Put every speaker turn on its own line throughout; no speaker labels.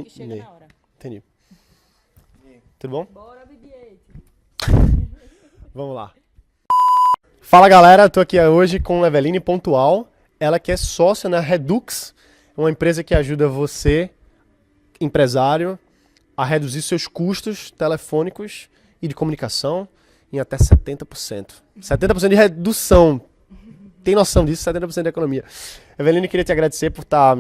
que chega na hora.
Entendi. Tudo bom?
Bora, BB-8.
Vamos lá. Fala galera, tô aqui hoje com Eveline Pontual, ela que é sócia na Redux, uma empresa que ajuda você, empresário, a reduzir seus custos telefônicos e de comunicação em até 70%. 70% de redução. Tem noção disso? 70% da economia. Eveline, queria te agradecer por estar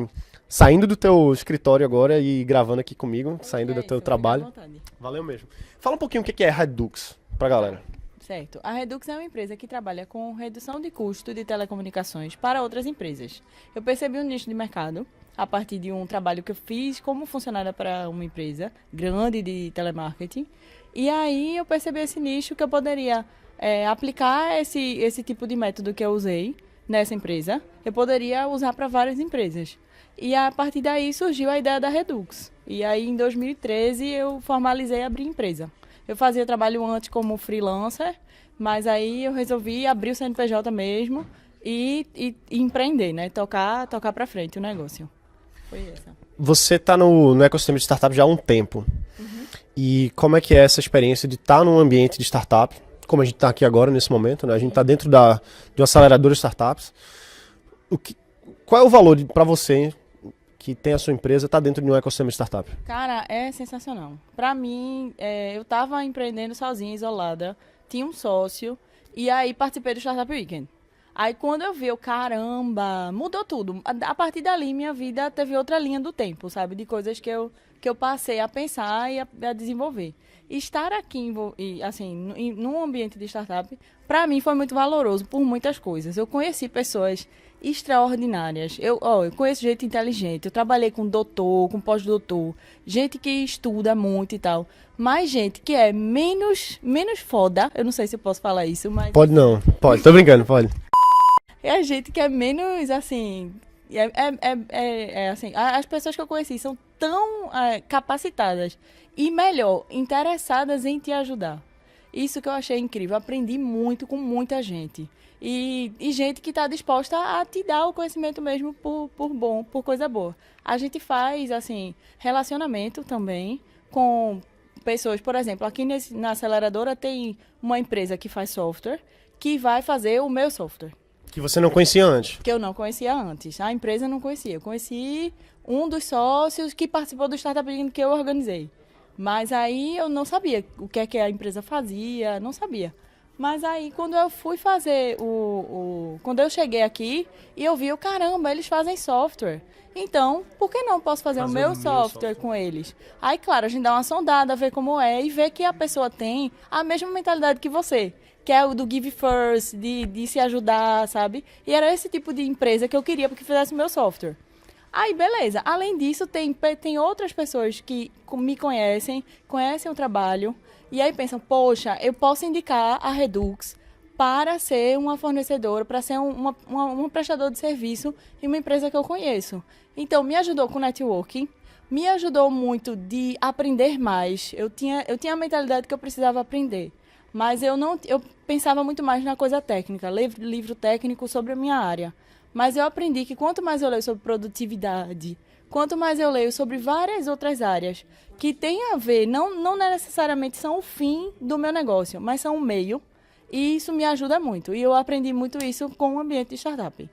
saindo do teu escritório agora e gravando aqui comigo, saindo do teu trabalho. Valeu mesmo. Fala um pouquinho o que é Redux pra galera.
Certo. A Redux é uma empresa que trabalha com redução de custo de telecomunicações para outras empresas. Eu percebi um nicho de mercado a partir de um trabalho que eu fiz como funcionária para uma empresa grande de telemarketing. E aí eu percebi esse nicho que eu poderia aplicar esse tipo de método que eu usei nessa empresa. Eu poderia usar para várias empresas. E a partir daí surgiu a ideia da Redux. E aí em 2013 eu formalizei e abri a empresa. Eu fazia trabalho antes como freelancer, mas aí eu resolvi abrir o CNPJ mesmo e empreender, né? Tocar para frente o negócio. Foi essa.
Você está no ecossistema de startup já há um tempo.
Uhum.
E como é que é essa experiência de estar num ambiente de startup, como a gente está aqui agora nesse momento, né? A gente está dentro de uma aceleradora de startups. Qual é o valor para você que tem a sua empresa, está dentro de um ecossistema de startup?
Cara, é sensacional. Para mim, eu estava empreendendo sozinha, isolada, tinha um sócio, e aí participei do Startup Weekend. Aí quando eu vi, caramba, mudou tudo. A partir dali, minha vida teve outra linha do tempo, sabe? De coisas que eu passei a pensar e a desenvolver. E estar aqui, assim, num ambiente de startup, para mim foi muito valoroso por muitas coisas. Eu conheci pessoas extraordinárias. Eu conheço gente inteligente. Eu trabalhei com doutor, com pós-doutor, gente que estuda muito e tal. Mas gente que é menos foda, eu não sei se eu posso falar isso, mas...
Pode não, pode. Tô brincando, pode.
É a gente que é menos, assim... assim, as pessoas que eu conheci são tão capacitadas e, melhor, interessadas em te ajudar. Isso que eu achei incrível. Aprendi muito com muita gente. E gente que está disposta a te dar o conhecimento mesmo por coisa boa. A gente faz, assim, relacionamento também com pessoas. Por exemplo, aqui na aceleradora tem uma empresa que faz software que vai fazer o meu software.
Que você não conhecia antes.
Que eu não conhecia antes. A empresa eu não conhecia. Eu conheci um dos sócios que participou do Startup Weekend que eu organizei. Mas aí eu não sabia o que é que a empresa fazia, não sabia. Mas aí quando eu fui fazer quando eu cheguei aqui e eu vi, caramba, eles fazem software. Então, por que não posso fazer o meu software com eles? Aí, claro, a gente dá uma sondada, ver como é e ver que a pessoa tem a mesma mentalidade que você. Que é o do give first, de se ajudar, sabe? E era esse tipo de empresa que eu queria porque fizesse o meu software. Aí, beleza. Além disso, tem outras pessoas que me conhecem o trabalho, e aí pensam, poxa, eu posso indicar a Redux para ser uma fornecedora, para ser um prestador de serviço em uma empresa que eu conheço. Então, me ajudou com networking, me ajudou muito de aprender mais. Eu tinha a mentalidade que eu precisava aprender. Mas eu pensava muito mais na coisa técnica, livro técnico sobre a minha área. Mas eu aprendi que quanto mais eu leio sobre produtividade, quanto mais eu leio sobre várias outras áreas que têm a ver, não necessariamente são o fim do meu negócio, mas são o meio, e isso me ajuda muito. E eu aprendi muito isso com o ambiente de startup.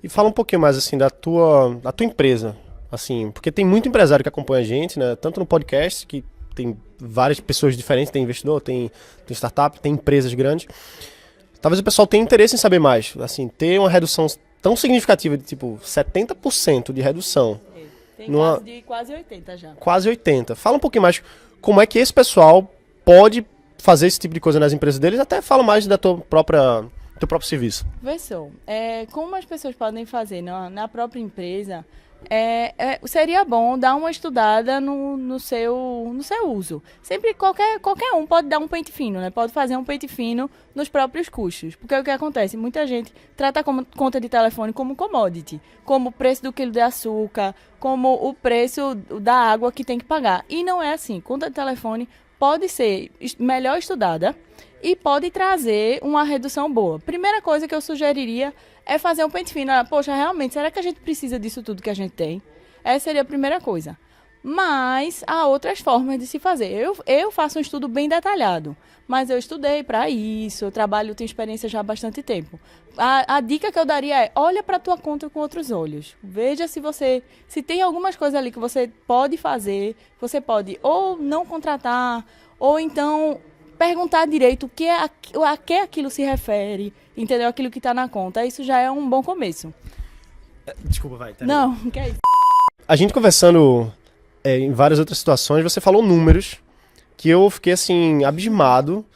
E fala um pouquinho mais assim da tua empresa, assim, porque tem muito empresário que acompanha a gente, né? Tanto no podcast, que tem várias pessoas diferentes, tem investidor, tem startup, tem empresas grandes. Talvez o pessoal tenha interesse em saber mais, assim, ter uma redução tão significativa de tipo 70% de redução.
Tem caso de quase 80 já.
Quase 80. Fala um pouquinho mais como é que esse pessoal pode fazer esse tipo de coisa nas empresas deles, até fala mais da teu próprio serviço.
Vê só, como as pessoas podem fazer na própria empresa, seria bom dar uma estudada no seu uso. Sempre qualquer um pode dar um pente fino, né? Pode fazer um pente fino nos próprios custos. Porque o que acontece? Muita gente trata a conta de telefone como commodity, como o preço do quilo de açúcar, como o preço da água que tem que pagar. E não é assim. Conta de telefone pode ser melhor estudada e pode trazer uma redução boa. Primeira coisa que eu sugeriria é fazer um pente fino. Poxa, realmente, será que a gente precisa disso tudo que a gente tem? Essa seria a primeira coisa. Mas há outras formas de se fazer. Eu faço um estudo bem detalhado, mas eu estudei para isso, eu trabalho, tenho experiência já há bastante tempo. A dica que eu daria é, olha para a tua conta com outros olhos. Veja se tem algumas coisas ali que você pode fazer, você pode ou não contratar, ou então perguntar direito a que aquilo se refere, entendeu? Aquilo que está na conta. Isso já é um bom começo.
Desculpa, vai.
Não, que é isso.
A gente conversando em várias outras situações, você falou números que eu fiquei, assim, abismado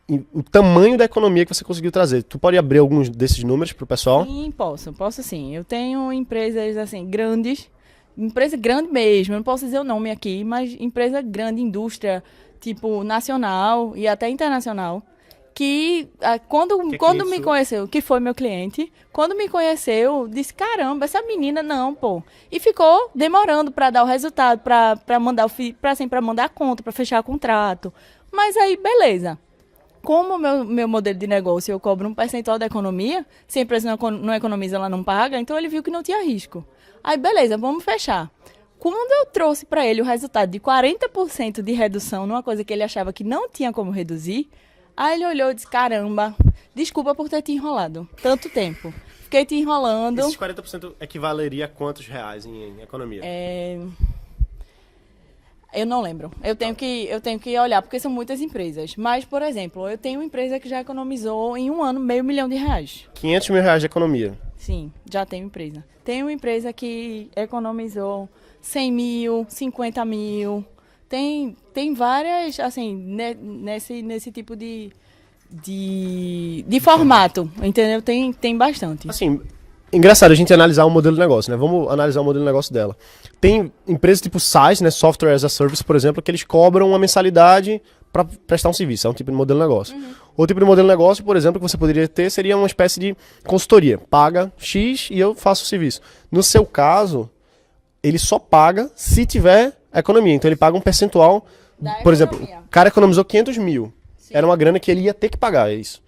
em o tamanho da economia que você conseguiu trazer. Tu pode abrir alguns desses números pro pessoal?
Sim, posso sim. Eu tenho empresas, assim, grandes, empresa grande mesmo, eu não posso dizer o nome aqui, mas empresa grande, indústria, tipo, nacional e até internacional, que quando me conheceu, que foi meu cliente, quando me conheceu, disse, caramba, essa menina não, pô. E ficou demorando para dar o resultado, para mandar para mandar a conta, para fechar o contrato. Mas aí, beleza. Como o meu modelo de negócio, eu cobro um percentual da economia, se a empresa não economiza, ela não paga, então ele viu que não tinha risco. Aí, beleza, vamos fechar. Quando eu trouxe para ele o resultado de 40% de redução numa coisa que ele achava que não tinha como reduzir, aí ele olhou e disse, caramba, desculpa por ter te enrolado tanto tempo. Fiquei te enrolando.
Esses 40% equivaleria a quantos reais em economia?
Eu não lembro. Eu tenho que olhar, porque são muitas empresas. Mas, por exemplo, eu tenho uma empresa que já economizou em um ano R$500 mil.
500 mil reais de economia.
Sim, já tenho empresa. Tem uma empresa que economizou 100 mil, 50 mil. Tem várias, assim, nesse tipo de formato, entendeu? Tem bastante.
Assim, engraçado a gente analisar o modelo de negócio, né? Vamos analisar o modelo de negócio dela. Tem empresas tipo SaaS, né? Software as a Service, por exemplo, que eles cobram uma mensalidade para prestar um serviço. É um tipo de modelo de negócio. Outro tipo de modelo de negócio, por exemplo, que você poderia ter seria uma espécie de consultoria. Paga X e eu faço o serviço. No seu caso, ele só paga se tiver economia. Então ele paga um percentual. Por exemplo, o cara economizou 500 mil. Sim. Era uma grana que ele ia ter que pagar, é isso.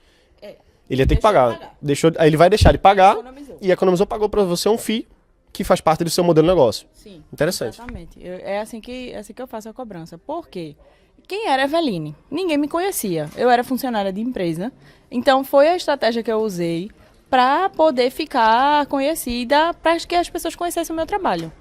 Ele ia ter que pagar. Aí ele vai deixar de pagar e economizou, pagou para você um FII que faz parte do seu modelo de negócio.
Sim.
Interessante.
Exatamente. É assim que eu faço a cobrança. Por quê? Quem era Eveline? Ninguém me conhecia. Eu era funcionária de empresa. Então foi a estratégia que eu usei para poder ficar conhecida, para que as pessoas conhecessem o meu trabalho.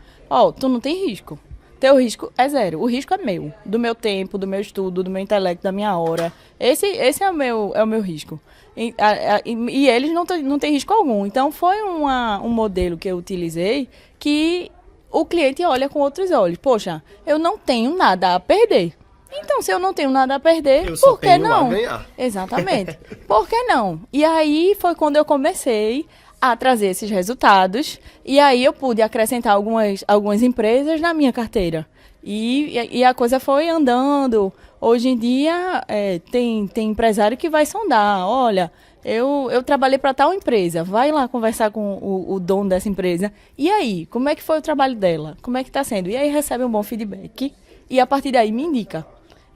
Tu não tem risco. Teu risco é zero. O risco é meu. Do meu tempo, do meu estudo, do meu intelecto, da minha hora. Esse é o meu risco. E eles não têm risco algum. Então, foi um modelo que eu utilizei que o cliente olha com outros olhos. Poxa, eu não tenho nada a perder. Então, se eu não tenho nada a perder, por que não?
A ganhar.
Exatamente. Por que não? E aí foi quando eu comecei a trazer esses resultados. E aí eu pude acrescentar algumas empresas na minha carteira. E a coisa foi andando. Hoje em dia, tem empresário que vai sondar. Olha, eu trabalhei para tal empresa. Vai lá conversar com o dono dessa empresa. E aí, como é que foi o trabalho dela? Como é que está sendo? E aí recebe um bom feedback. E a partir daí me indica.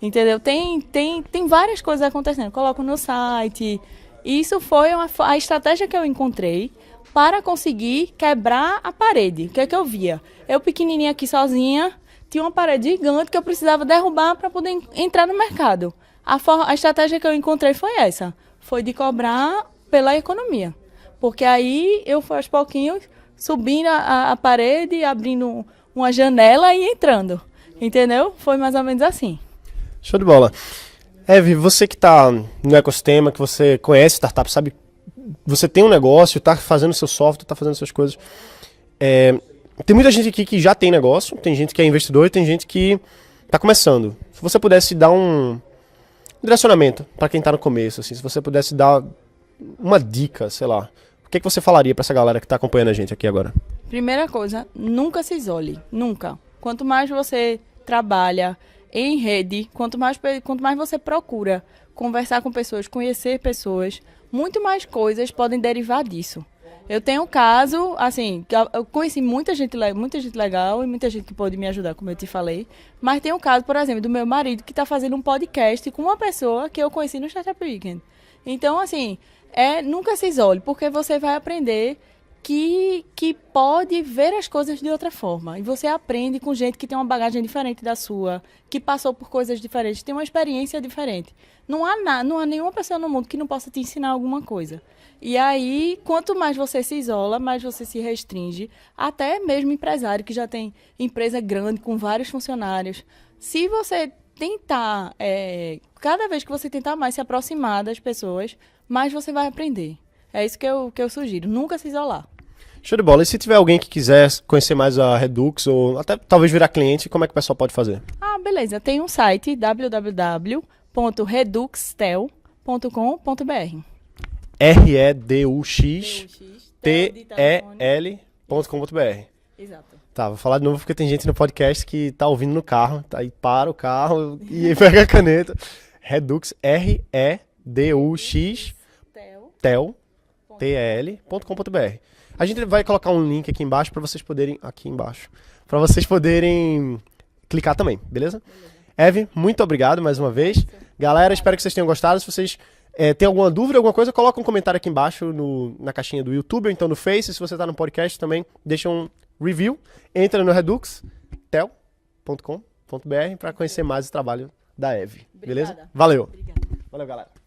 Entendeu? Tem várias coisas acontecendo. Coloco no site. Isso foi a estratégia que eu encontrei para conseguir quebrar a parede. O que é que eu via? Eu pequenininha aqui sozinha, tinha uma parede gigante que eu precisava derrubar para poder entrar no mercado. A estratégia que eu encontrei foi essa. Foi de cobrar pela economia. Porque aí eu fui aos pouquinhos subindo a parede, abrindo uma janela e entrando. Entendeu? Foi mais ou menos assim.
Show de bola. Eve, você que está no ecossistema, que você conhece startup, sabe, você tem um negócio, está fazendo seu software, está fazendo suas coisas. Tem muita gente aqui que já tem negócio, tem gente que é investidor e tem gente que está começando. Se você pudesse dar um direcionamento para quem está no começo, assim, se você pudesse dar uma dica, sei lá, o que você falaria para essa galera que está acompanhando a gente aqui agora?
Primeira coisa, nunca se isole, nunca. Quanto mais você trabalha em rede, quanto mais você procura conversar com pessoas, conhecer pessoas, muito mais coisas podem derivar disso. Eu tenho um caso, assim, que eu conheci muita gente legal e muita gente que pode me ajudar, como eu te falei, mas tem um caso, por exemplo, do meu marido que está fazendo um podcast com uma pessoa que eu conheci no Startup Weekend. Então, assim, nunca se isole, porque você vai aprender que pode ver as coisas de outra forma. E você aprende com gente que tem uma bagagem diferente da sua, que passou por coisas diferentes, tem uma experiência diferente. Não há nenhuma pessoa no mundo que não possa te ensinar alguma coisa. E aí, quanto mais você se isola, mais você se restringe. Até mesmo empresário que já tem empresa grande, com vários funcionários. Se você tentar, cada vez que você tentar mais se aproximar das pessoas, mais você vai aprender. É isso que eu sugiro, nunca se isolar.
Show de bola. E se tiver alguém que quiser conhecer mais a Redux ou até talvez virar cliente, como é que o pessoal pode fazer?
Ah, beleza. Tem um site www.reduxtel.com.br.
reduxtel.com.br.
Exato.
Tá, vou falar de novo porque tem gente no podcast que tá ouvindo no carro, tá aí para o carro e pega a caneta. Redux, R-E-D-U-X tel.com.br. A gente vai colocar um link aqui embaixo para vocês poderem clicar também, beleza? Eve, muito obrigado mais uma vez. Galera, espero que vocês tenham gostado. Se vocês têm alguma dúvida, alguma coisa, coloca um comentário aqui embaixo na caixinha do YouTube ou então no Face. Se você tá no podcast também, deixa um review. Entra no reduxtel.com.br para conhecer mais o trabalho da Eve, beleza?
Obrigada.
Valeu.
Obrigada.
Valeu, galera.